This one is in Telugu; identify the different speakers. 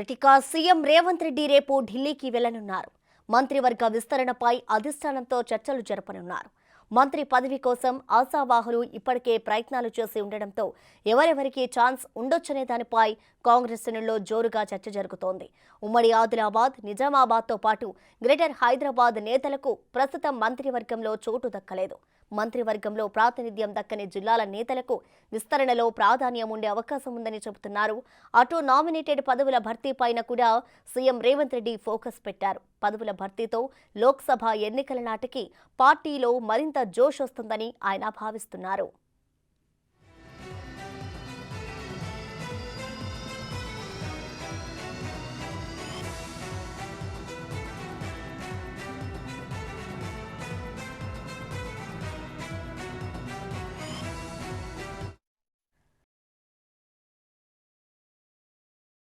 Speaker 1: ఇక సీఎం రేవంత్ రెడ్డి రేపు ఢిల్లీకి వెళ్లనున్నారు. మంత్రివర్గ విస్తరణపై అధిష్టానంతో చర్చలు జరపనున్నారు. మంత్రి పదవి కోసం ఆశావాహులు ఇప్పటికే ప్రయత్నాలు చేసి ఉండడంతో ఎవరెవరికి ఛాన్స్ ఉండొచ్చనే దానిపై కాంగ్రెస్ శ్రేణుల్లో జోరుగా చర్చ జరుగుతోంది. ఉమ్మడి ఆదిలాబాద్, నిజామాబాద్తో పాటు గ్రేటర్ హైదరాబాద్ నేతలకు ప్రస్తుతం మంత్రివర్గంలో చోటు దక్కలేదు. మంత్రివర్గంలో ప్రాతినిధ్యం దక్కని జిల్లాల నేతలకు విస్తరణలో ప్రాధాన్యం ఉండే అవకాశం ఉందని చెబుతున్నారు. అటు నామినేటెడ్ పదవుల భర్తీపైన కూడా సీఎం రేవంత్ రెడ్డి ఫోకస్ పెట్టారు. పదవుల భర్తీతో లోక్సభ ఎన్నికల నాటికి పార్టీలో మరింత జోష్ వస్తుందని ఆయన భావిస్తున్నారు.